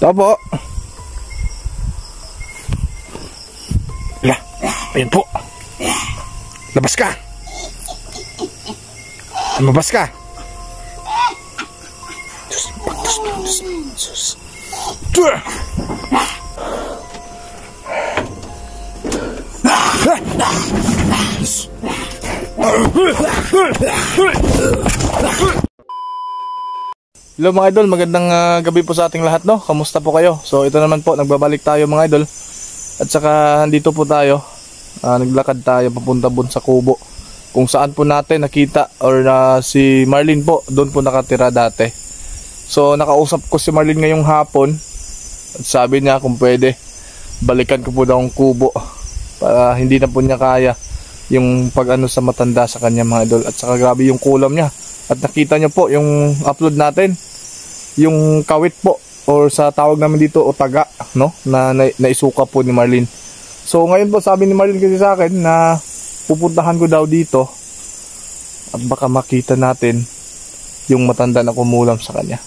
Tao po. Ayan po. Labas ka. Lumabas ka. Sus. Hello mga idol, magandang gabi po sa ating lahat, no? Kamusta po kayo? So ito naman po, nagbabalik tayo mga idol. At saka dito po tayo, naglakad tayo papunta po sa Kubo, kung saan po natin nakita or si Marlene po, doon po nakatira dati. So nakausap ko si Marlene ngayong hapon at sabi niya kung pwede balikan ko po daw ang Kubo para hindi na po niya kaya yung pag-ano sa matanda sa kanya mga idol. At saka grabe yung kulam niya. At nakita niyo po yung upload natin, yung kawit po or sa tawag namin dito o taga, no, na naisuka po ni Marlene. So ngayon po sabi ni Marlene kasi sa akin na pupuntahan ko daw dito at baka makita natin yung matanda na kumulam sa kanya.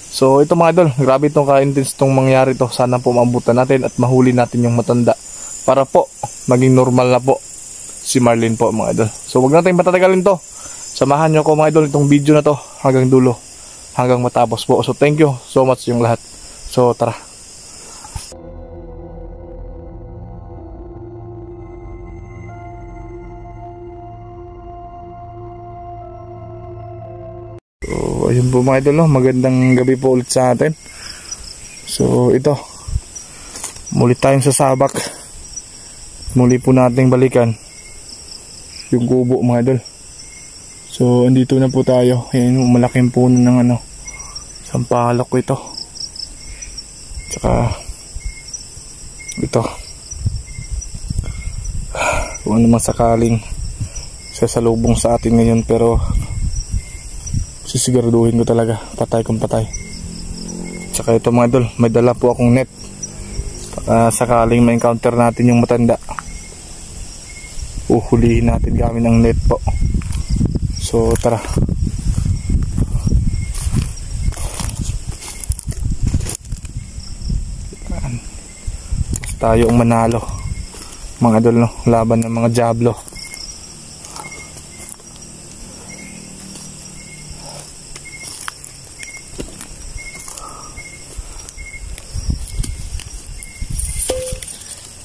So ito mga idol, grabe itong ka-intense itong mangyari to. Sana po mabutan natin at mahuli natin yung matanda para po maging normal na po si Marlene po mga idol. So wag natin patatagalin to. Samahan nyo ako mga idol itong video na to hanggang dulo, hanggang matapos po. So thank you so much yung lahat. So tara. So ayun po mga idol, no? Magandang gabi po ulit sa atin. So ito, muli tayong sasabak. Muli po nating balikan yung Kubo mga idol. So andito na po tayo. Ayan yung malaking puno ng sampalok ko ito. Tsaka ito, kung ano man sakaling sasalubong sa atin ngayon, pero sisiguraduhin ko talaga patay kung patay. Tsaka ito mga idol, may dala po akong net sakaling ma-encounter natin yung matanda, uhulihin natin gamit ng net po. So tara. Tayo ang manalo mga idol, no? Laban ng mga Diablo.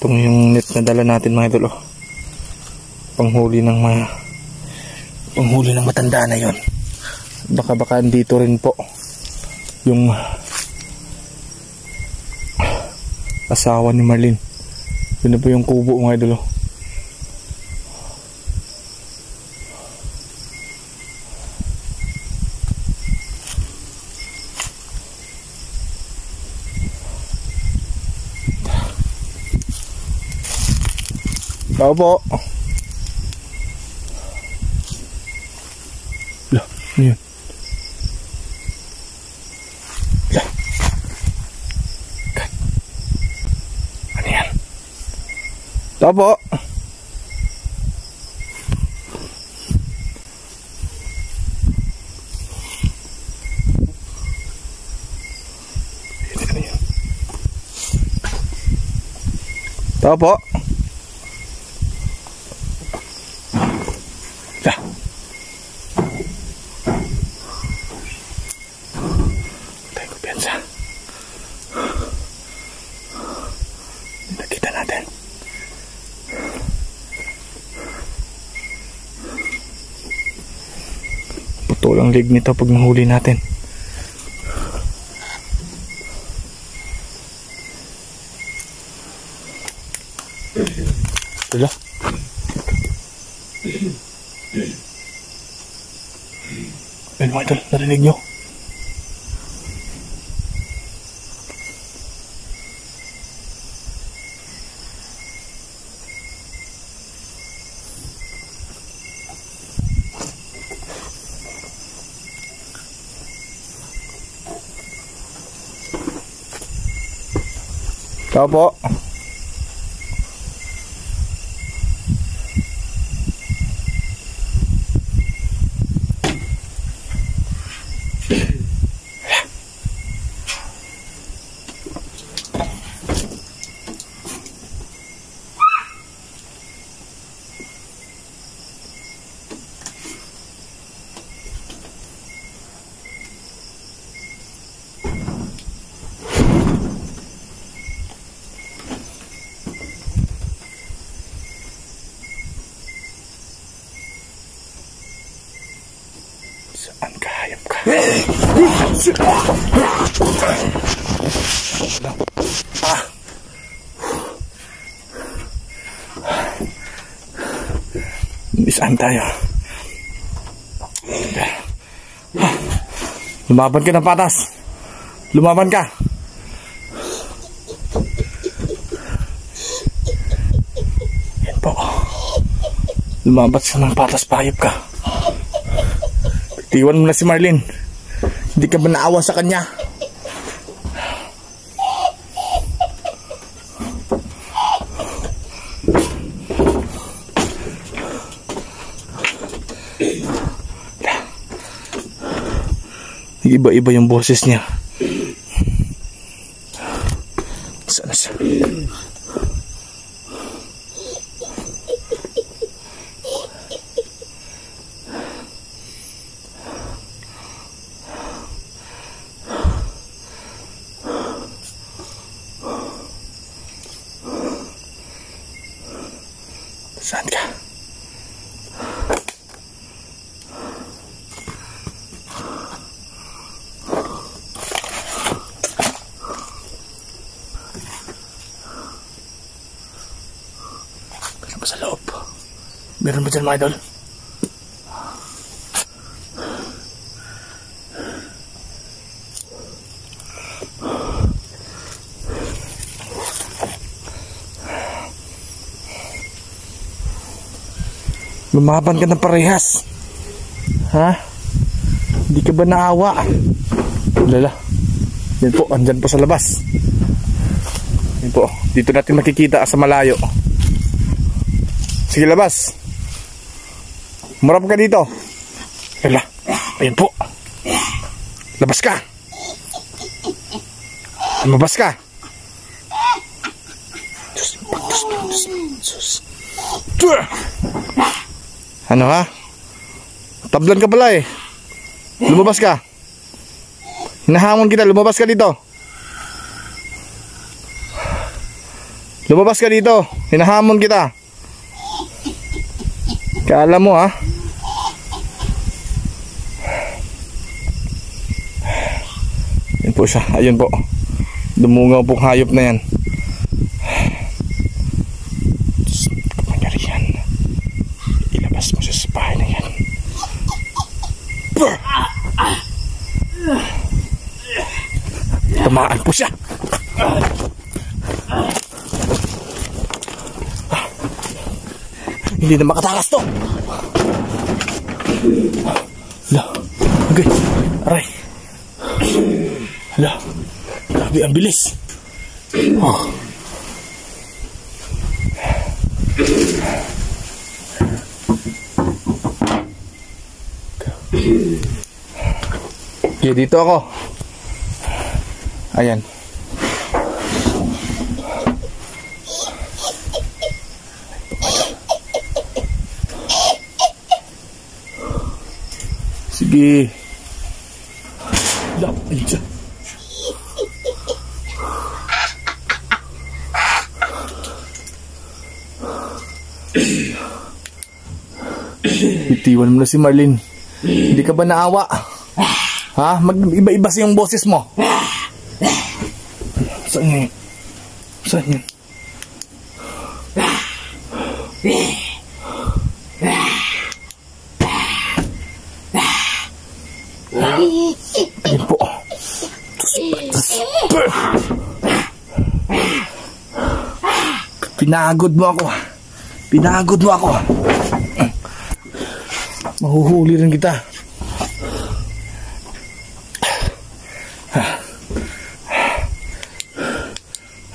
Itong yung net na dala natin mga idol, oh. Panghuli ng matanda na yon. Baka andito rin po yung asawa ni Marlene. Yun na po yung Kubo mga idol, oh. Tao po. Lah, ano yun? Lah. Ano yan? Tao po. Ano yun? Tao po. Nakita natin. Putol ang leg nito pag nahuli natin. Wala. Ayun mga idol, narinig nyo? Tao po. Isaan tayo. Lumaban ka ng patas. Lumaban ka. Yan po. Lumaban ka ng patas, payop ka. Iwan mo na si Marlene. Hindi ka ba naawa sa kanya? Iba-iba yung boses niya. Sana siya? Saan ka? Meron ba sa loob? Meron ba dyan, mga idol? Lumaban ka ng parehas. Ha? Hindi ka ba naawa? Lala. Yan po, andyan po sa labas. Yan po, dito natin makikita sa malayo. Sige, labas. Marap ka dito. Lala. Ayan po. Labas ka. Lumabas ka. Ano ha? Tablan ka pala eh. Lumabas ka. Hinahamon kita, lumabas ka dito. Lumabas ka dito. Hinahamon kita. Kala mo ha? Yan po siya. Ayun po. Dumungaw pong hayop na yan. Ilabas mo siya sa bahay na yan. Tamaan po siya. Hindi na makatakas to. Hala. Okay. Aray. Hala. Grabe ang bilis. Oh. Okay, dito ako. Ayan. Sige. Ayun siya. Itiwan mo na si Marlene. Hindi ka ba naawa? Ha? Mag-iba-iba yung boses mo. Saan yun? Saan yun? Ayun po. Pinagod mo ako. Pinagod mo ako. Mahuhuli rin kita.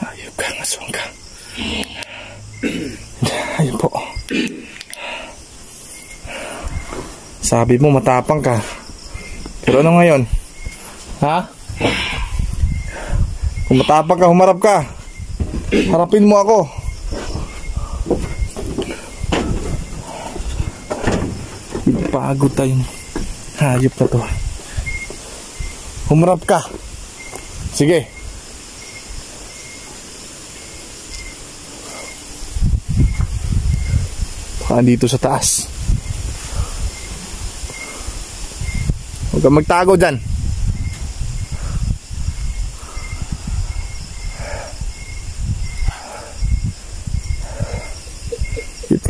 Ayun ka, ngasong ka. Ayun po. Sabi mo matapang ka. Pero ano ngayon? Ha? Kung matapang ka, humarap ka. Harapin mo ako. Pagod tayong hayop na to. Humarap ka. Sige. Baka dito sa taas. Huwag kang magtago dyan.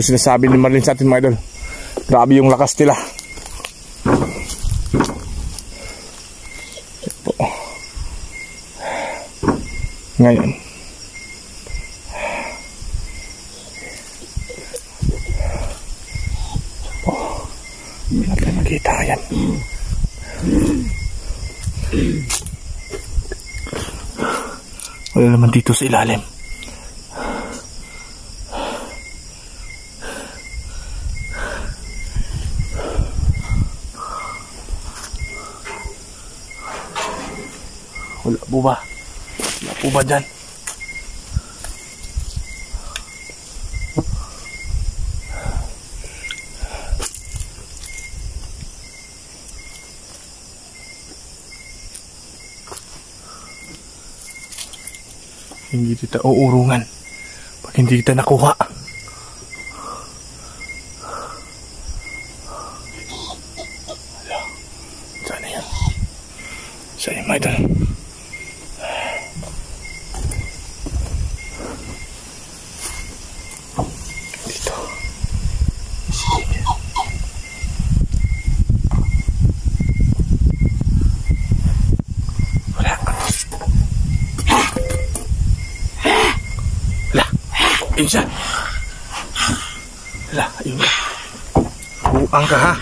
po sinasabi ni Marlene sa atin mga idol. Grabe yung lakas nila. Po. Ngayon po, hindi natin makita yan. Wala naman dito sa ilalim. Wala po ba? Wala po ba dyan? Hindi kita uurungan pag hindi kita nakuha. Wala. Sana yan. Sana yan, mga idol. Dito. Sige. Wala. Wala. Ayun siya. Wala. Ayun ka. Buang ka ha.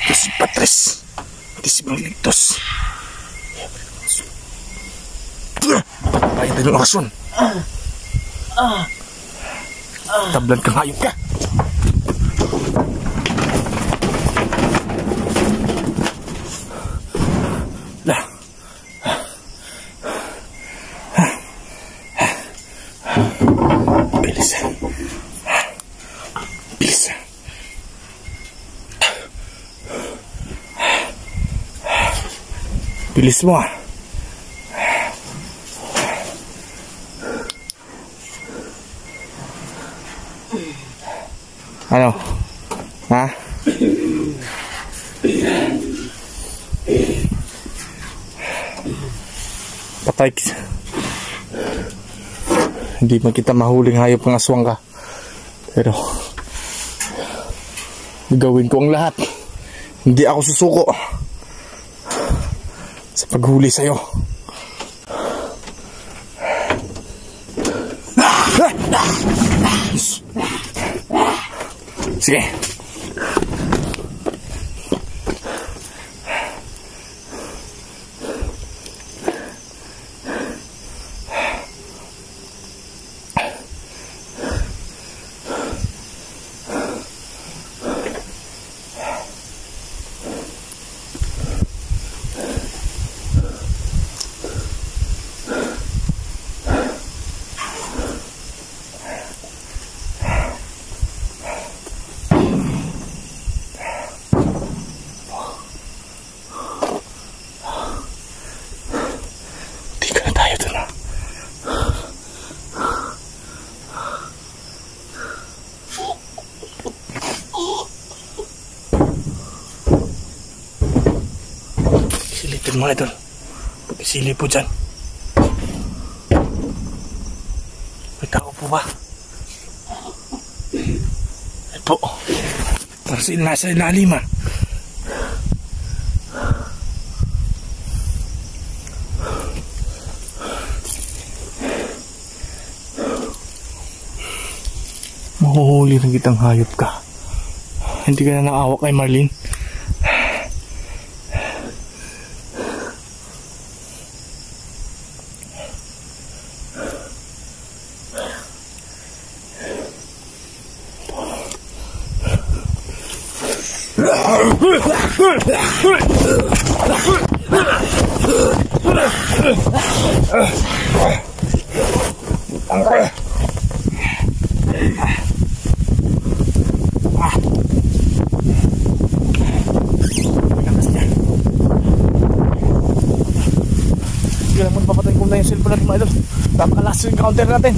Ito si Patres. Ito si Bangligtos. Bayan tayo ng orasyon. Tablan kang hayop ka. Lah. Bilisan. Bilisan. Bilis mo ah. Ano? Ha? Patay. Hindi man kita mahuling hayop ng aswang ka. Pero gagawin ko ang lahat. Hindi ako susuko sa paghuli sa'yo. Sige. Silitin mga idol. Pag-isili po dyan. May tao po ba? Ay po. Para nasa ilalim ah. Mahuhuli ng kitang hayop ka. Hindi ka na naawa kay Marlene. Angkat. Hindi naman papatayin ko na yung cellphone natin mga idol. Napaka-last encounter natin.